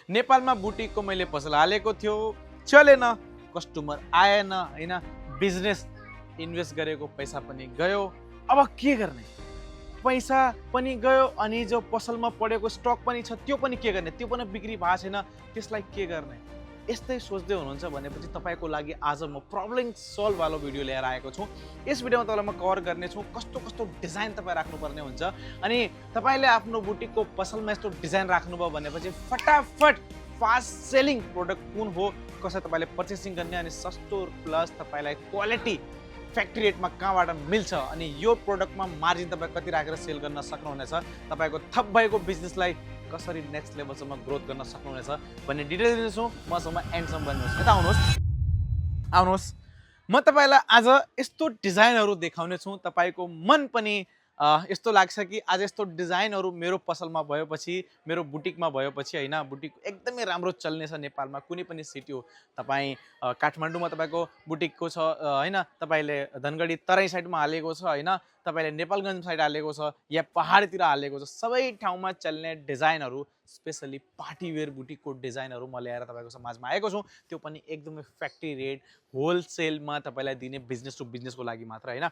नेपालमा बुटिकको मैले पसल हालेको थियो, चलेन, कस्टमर आएन हैन, बिजनेस इन्भेस्ट गरेको पैसा पनि गयो। अब के गर्ने? पैसा पनि गयो अनि जो पसलमा पढेको स्टक पनि छ त्यो पनि के गर्ने? त्यो पनि बिक्री भएको छैन, त्यसलाई के गर्ने? यस्तै सोच्दै हुनुहुन्छ भनेपछि तपाईको लागि आज म प्रब्लम सल्भ वाला भिडियो लिएर आएको छु। यस भिडियोमा तपाईलाई म कभर गर्ने छु कस्तो कस्तो डिजाइन तपाईँ राख्नुपर्ने हुन्छ अनि तपाईले आफ्नो बुटिकको पसलमा यस्तो डिजाइन राख्नुभयो भनेपछि फटाफट फास्ट सेलिङ प्रोडक्ट कुन हो, कसरी तपाईले पर्चेसिङ गर्ने अनि सस्तो प्लस तपाईलाई क्वालिटी फ्याक्ट्री रेटमा कहाँबाट मिल्छ अनि यो प्रोडक्टमा मार्जिन तपाईँ कति राखेर सेल गर्न सक्नुहुनेछ, तपाईको थप भएको बिजनेसलाई कसरी नेक्स्ट लेभलसम्म ग्रोथ गर्न सक्नुहुनेछ भन्ने डिटेल दिनेछु। मसँग एन्डसम्म बन्नुहोस्। यता आउनुहोस्। म तपाईलाई आज यस्तो डिजाइनहरू देखाउने छु, तपाईको मन पनि यस्तो लाग्छ कि आज यस्तो डिजाइनहरू मेरो पसलमा भएपछि, मेरो बुटिकमा भएपछि हैन, बुटिक एकदमै राम्रो चल्ने छ नेपालमा कुनै पनि सिटी हो। तपाईँ काठमाडौँमा तपाईको बुटिकको छ हैन, तपाईले धनगढी तराई साइडमा हालेको छ हैन, तपाईले नेपालगञ्ज साइड हालेको छ या पहाडतिर हालेको छ, सबै ठाउँमा चल्ने डिजाइनहरू स्पेशली पार्टी वेयर बुटिकको डिजाइनहरू म ल्याएर तपाईको समाजमा आएको छु। त्यो पनि एकदमै फ्याक्ट्री रेट होलसेलमा तपाईलाई दिने बिजनेस टु बिजनेसको लागि मात्र हैन।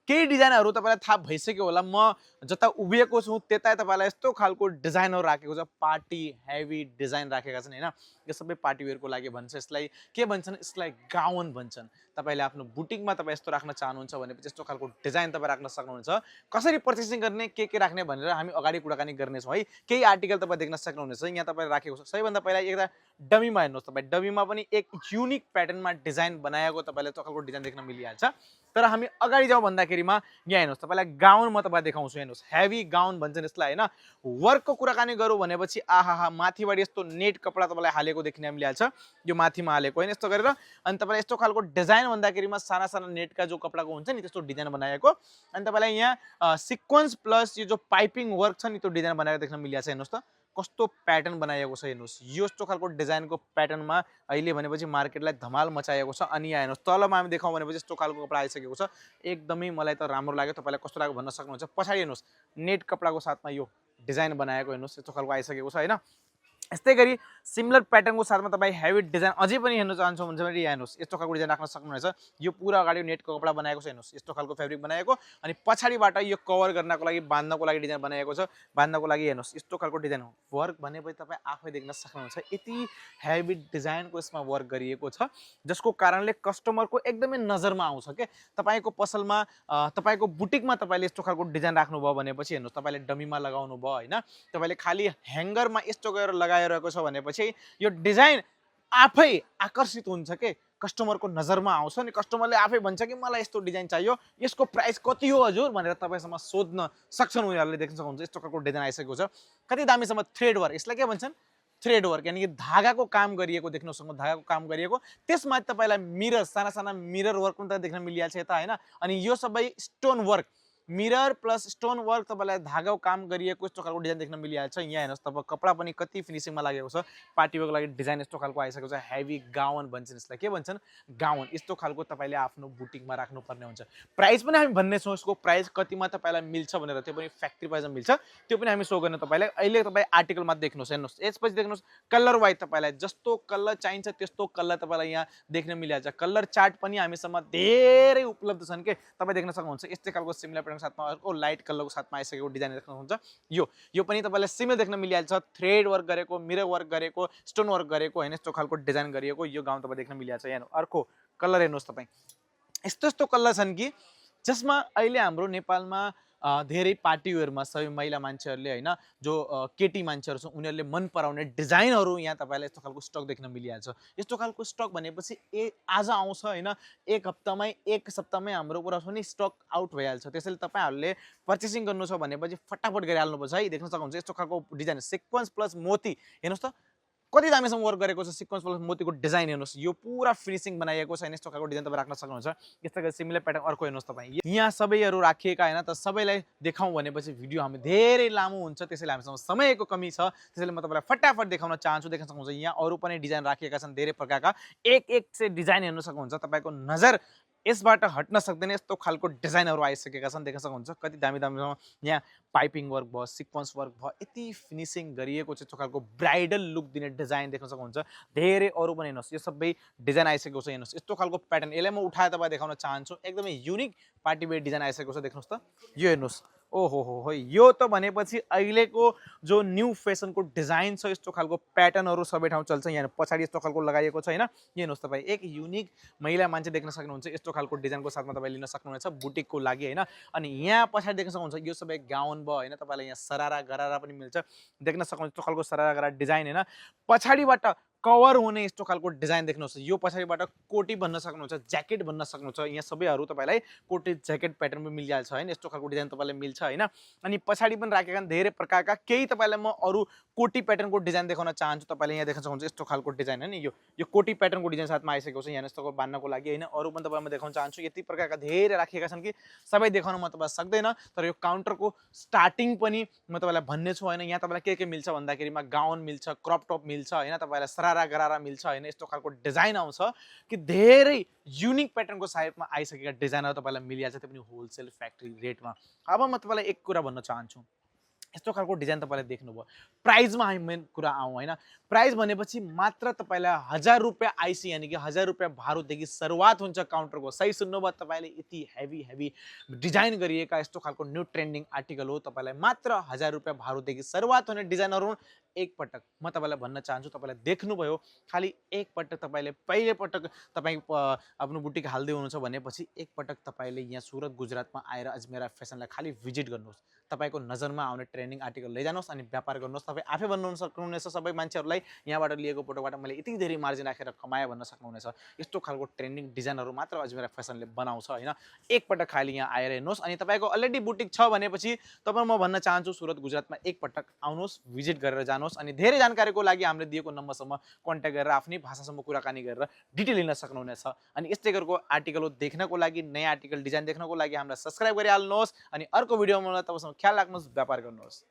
केही डिजाइनहरू तपाईलाई थाहा भइसक्यो होला, म जता उभिएको छु त्यता तपाईलाई यस्तो खालको डिजाइनहरू राखेको छ, पार्टी हेभी डिजाइन राखेका छन् हैन। यो सबै पार्टी वेयरको लागि भन्छ। यसलाई के भन्छन्? यसलाई गाउन भन्छन्। तपाईले आफ्नो बुटिकमा तपाईँ यस्तो राख्न चाहनुहुन्छ भनेपछि यस्तो खालको डिजाइन तपाईँ राख्न सक्नुहुन्छ। कसरी पर्चेसिङ गर्ने, के राख्ने भनेर हामी अगाडि कुराकानी गर्नेछौँ है। केही आर्टिकल तपाईँ देख्न सक्नुहुनेछ, यहाँ तपाईले राखेको छ। सबैभन्दा पहिला एउटा डमीमा हेर्नुहोस्, तपाईँ डमीमा पनि एक युनिक प्याटर्नमा डिजाइन बनाएको तपाईले त्यो खालको डिजाइन देख्न मिलिहाल्छ। तर हामी अगाडि जाउँ भन्दाखेरिमा यहाँ हेर्नुहोस्, तपाईलाई गाउन म तपाईँ देखाउँछु। हेर्नुहोस्, हेभी गाउन भन्छन् यसलाई हैन। वर्कको कुराकानी गरौँ भनेपछि आहाहा, माथिबाट यस्तो नेट कपडा तपाईलाई हालेको देख्न मिलिहाल्छ। यो माथिमा हालेको हैन, यस्तो गरेर अनि तपाईलाई यस्तो खालको डिजाइन भन्दाखेरिमा साना साना नेटका जो कपडाको हुन्छ नि त्यस्तो डिजाइन बनाएको अनि तपाईलाई यहाँ सिक्वेन्स प्लस यो जो पाइपिङ वर्क छ नि त्यो डिजाइन बनाएको देख्न मिलिहाल्छ। हेर्नुहोस् त कस्तो प्याटर्न बनाएको छ। हेर्नुहोस्, यो यस्तो खालको डिजाइनको प्याटर्नमा अहिले भनेपछि मार्केटलाई धमाल मचाएको छ। अनि यहाँ हेर्नुहोस्, तलमा हामी देखाउँ भनेपछि यस्तो खालको कपडा आइसकेको छ। एकदमै मलाई त राम्रो लाग्यो, तपाईलाई कस्तो लाग्यो भन्न सक्नुहुन्छ। पछाडि हेर्नुहोस्, नेट कपडाको साथमा यो डिजाइन बनाएको हेर्नुहोस्, यस्तो खालको आइसकेको छ हैन। यस्तै गरी सिमिलर प्याटर्नको साथमा तपाईँ हेभी डिजाइन अझै पनि हेर्न चाहनुहुन्छ भने चाहिँ यहाँ हेर्नुहोस्, यस्तो खालको डिजाइन राख्न सक्नुहुनेछ। यो पुरा अगाडि नेटको कपडा बनाएको छ। हेर्नुहोस्, यस्तो खालको फेब्रिक बनाएको अनि पछाडिबाट यो कभर गर्नको लागि बाँध्नको लागि डिजाइन बनाएको छ। बाँध्नको लागि हेर्नुहोस्, यस्तो खालको डिजाइन हो। वर्क भनेपछि तपाईँ आफै देख्न सक्नुहुन्छ, यति हेभी डिजाइनको यसमा वर्क गरिएको छ जसको कारणले कस्टमरको एकदमै नजरमा आउँछ के। तपाईँको पसलमा तपाईँको बुटिकमा तपाईँले यस्तो खालको डिजाइन राख्नुभयो भनेपछि हेर्नुहोस्, तपाईँले डमीमा लगाउनु भयो हैन, तपाईँले खाली ह्याङ्गरमा यस्तो गरेर लगाइरहेको छ भनेपछि यो डिजाइन आफै आकर्षित हुन्छ के, कस्टमरको नजरमा आउँछ अनि कस्टमरले आफै भन्छ कि मलाई यस्तो डिजाइन चाहियो, यसको प्राइस कति हो हजुर भनेर तपाईसँग सोध्न सक्छन्। उनीहरूले देख्न सक्नुहुन्छ यस्तो खालको डिजाइन आइसकेको छ। कति दामीसम्म थ्रेड वर्क, यसलाई के भन्छन्? थ्रेड वर्क, यानी कि धागाको काम गरिएको देख्न सक्नुहुन्छ। धागाको काम गरिएको, त्यसमा तपाईलाई मिरर, साना साना मिरर वर्क पनि देख्न मिलिहाल्छ यता हैन। अनि यो सबै stone work, mirror plus stone work तपाईलाई धागाको काम गरिएको यस्तो खालको डिजाइन देख्न मिलिहाल्छ। यहाँ हेर्नुहोस्, तपाईँ कपडा पनि कति फिनिसिङमा लागेको छ। पार्टी वेयरको लागि डिजाइन यस्तो खालको आइसकेको छ। हेभी गाउन भन्छन् यसलाई, के भन्छन्? गाउन। यस्तो खालको तपाईले आफ्नो बुटिकमा राख्नुपर्ने हुन्छ। प्राइस पनि हामी भन्ने छौँ, यसको प्राइस कतिमा तपाईलाई मिल्छ भनेर, त्यो पनि फ्याक्ट्री प्राइसमा मिल्छ, त्यो पनि हामी सो गर्ने तपाईलाई। अहिले तपाईँ आर्टिकलमा देख्नुहोस्। हेर्नुहोस्, यसपछि देख्नुहोस् कलर वाइज तपाईँलाई जस्तो कलर चाहिन्छ त्यस्तो कलर तपाईँलाई यहाँ देख्न मिलिहाल्छ। कलर चार्ट पनि हामीसँग धेरै उपलब्ध छन् के, तपाईँ देख्न सक्नुहुन्छ। यस्तै खालको सिमिलर साथमा अर्को लाइट कलरको साथमा आइसकेको डिजाइन देख्न सक्नुहुन्छ। यो पनि तपाईलाई सिमिलर देख्न मिलिहाल्छ। थ्रेड वर्क गरेको, मिरर वर्क गरेको, स्टोन वर्क गरेको हैन, यस्तो खालको डिजाइन गरिएको यो गाउन तपाईँ देख्न मिलिहाल्छ। यहाँ अर्को कलर हेर्नुहोस्, तपाईँ यस्तो यस्तो कलर छन् कि जसमा अहिले हाम्रो नेपालमा धेरै पार्टी वेयरमा सबै महिला मान्छेहरूले हैन, जो केटी मान्छेहरू छन् उनीहरूले मन पराउने डिजाइनहरू यहाँ तपाईँलाई यस्तो खालको स्टक देख्न मिलिहाल्छ। यस्तो खालको स्टक भनेपछि आज आउँछ हैन, एक हप्तामै एक सप्ताहमै हाम्रो कुरा छ नि स्टक आउट भइहाल्छ। त्यसैले तपाईँहरूले पर्चेसिङ गर्नु छ भनेपछि फटाफट गरिहाल्नुपर्छ है। देख्न सक्नुहुन्छ यस्तो खालको डिजाइन सिक्वेन्स प्लस मोती, हेर्नुहोस् त कति दामीसम्म वर्क गरेको छ। सिक्वेन्स प्लस मोतीको डिजाइन हेर्नुहोस्, यो पुरा फिनिसिङ बनाइएको छ। यस्तो खालको डिजाइन तपाईँ राख्न सक्नुहुन्छ। यस्तै गरी सिमिलर प्याटर्न अर्को हेर्नुहोस्, तपाईँ यहाँ सबैहरू राखिएका हैन, त सबैलाई देखाउँ भनेपछि भिडियो हामी धेरै लामो हुन्छ, त्यसैले हामीसँग समयको कमी छ। त्यसैले म तपाईँलाई फटाफट देखाउन चाहन्छु। देख्न सक्नुहुन्छ यहाँ अरू पनि डिजाइन राखिएका छन् धेरै प्रकारका, एक एक चाहिँ डिजाइन हेर्न सक्नुहुन्छ। तपाईँको नजर यसबाट हट्न सक्दैन यस्तो खालको डिजाइनहरू आइसकेका छन्। देख्न सक्नुहुन्छ कति दामी दामीसँग यहाँ पाइपिङ वर्क भयो, सिक्वेन्स वर्क भयो, यति फिनिसिङ गरिएको छ। यस्तो खालको ब्राइडल लुक दिने डिजाइन देख्न सक्नुहुन्छ। धेरै अरू पनि हेर्नुहोस्, यो सबै डिजाइन आइसकेको छ। हेर्नुहोस् यस्तो खालको प्याटर्न, यसलाई म उठाएर तपाईँ देखाउन चाहन्छु। एकदमै युनिक पार्टी वेयर डिजाइन आइसकेको छ। देख्नुहोस् त, यो हेर्नुहोस्, ओहो हो, यो त भनेपछि अहिलेको जो न्यू फेसनको डिजाइन छ, यस्तो खालको प्याटर्नहरू सबै ठाउँ चल्छ। यहाँ पछाडि यस्तो खालको लगाइएको छ हैन। यो हेर्नुहोस् तपाईँ, एक युनिक महिला मान्छे देख्न सक्नुहुन्छ। यस्तो खालको डिजाइनको साथमा तपाईँ लिन सक्नुहुनेछ बुटिकको लागि हैन। अनि यहाँ पछाडि देख्न सक्नुहुन्छ, यो सबै गाउन भयो हैन। तपाईलाई यहाँ सरारा गरारा पनि मिल्छ। देख्न सक्नुहुन्छ यस्तो खालको सरारा गरारा डिजाइन हैन। पछाडिबाट कभर हुने यस्तो खालको डिजाइन देख्नुहोस्। यो पछाडिबाट कोटी भन्न सक्नुहुन्छ, ज्याकेट भन्न सक्नुहुन्छ। यहाँ सबैहरू तपाईलाई कोटी ज्याकेट प्याटर्न पनि मिलिहाल्छ हैन। यस्तो खालको डिजाइन तपाईलाई मिल्छ हैन। अनि पछाडि पनि राखेका धेरै प्रकारका केही तपाईलाई म अरू कोटी प्याटर्नको डिजाइन देखाउन चाहन्छु। तपाईले यहाँ देख्न सक्नुहुन्छ यस्तो खालको डिजाइन हैन। यो कोटी प्याटर्नको डिजाइन साथमा आइसकेको छ। यहाँ यस्तो बान्नको लागि हैन। अरू पनि तपाईलाई म देखाउन चाहन्छु। यति प्रकारका धेरै राखिएका छन् कि सबै देखाउन म तपाईलाई सक्दैन। तर यो काउन्टरको स्टार्टिङ पनि म तपाईलाई भन्ने छु हैन। यहाँ तपाईलाई के मिल्छ भन्दाखेरिमा गाउन मिल्छ, क्रप टप मिल्छ हैन। तपाईलाई सरारा गरारा मिल्छ हैन। यस्तो खालको डिजाइन आउँछ कि धेरै युनिक प्याटर्नको साइडमा आइसकेका डिजाइनहरू तपाईलाई मिलिहाल्छ, त्यो पनि होलसेल फ्याक्ट्री रेटमा। अब म तपाईलाई एक कुरा भन्न चाहन्छु, यस्तो खालको डिजाइन तपाईले देख्नुभयो। प्राइसमा हामी मेन कुरा आउँ हैन। प्राइस भनेपछि मात्र तपाईलाई 1000 रुपैयाँ आइसी यानी कि 1000 रुपैयाँ भारूदेखि सुरुवात हुन्छ काउन्टरको। सही सुन्नुभयो तपाईले, यति हेभी डिजाइन गरिएका यस्तो खालको न्यू ट्रेन्डिङ आर्टिकल हो। तपाईलाई मात्र 1000 रुपैयाँ भारूदेखि सुरुवात हुने डिजाइनहरू एक पटक म तपाईलाई भन्न चाहन्छु। तपाईले देख्नुभयो, खाली एक पटक तपाईले पहिले पटक तपाई आफ्नो बुटिक हाल्दै हुनुहुन्छ भनेपछि एक पटक तपाईले यहाँ सुरत गुजरातमा आएर अजमेरा फेसनलाई खाली भिजिट गर्नुहोस्। तपाईको नजरमा आउने ट्रेन्डिङ आर्टिकल लैजानुहोस् अनि व्यापार गर्नुहोस्। तपाई आफै भन्नु सक्नुहुनेछ सबै मान्छेहरूलाई, यहाँबाट लिएको फोटोबाट मैले यति धेरै मार्जिन राखेर कमाए भन्न सक्नुहुनेछ। यस्तो खालको ट्रेन्डिङ डिजाइनहरू मात्र अजमेरा फेसनले बनाउँछ हैन। एक पटक खाली यहाँ आएर हेर्नुहोस्। अनि तपाईको अलरेडी बुटिक छ भनेपछि तपाईँ म भन्न चाहन्छु सुरत गुजरातमा एक पटक आउनुहोस्, भिजिट गरेर जानुहोस्। अनि धेरै जानकारीको लागि हामीले दिएको नम्बरसम्म कन्ट्याक्ट गरेर आफ्नै भाषासम्म कुराकानी गरेर डिटेल लिन सक्नुहुनेछ। अनि यस्तै गरेको आर्टिकल देख्नको लागि, नयाँ आर्टिकल डिजाइन देख्नको लागि हामीलाई सब्स्क्राइब गरिहाल्नुहोस्। अनि अर्को भिडियोमा तबसम्म ख्याल राख्नुहोस्, व्यापार गर्नुहोस्।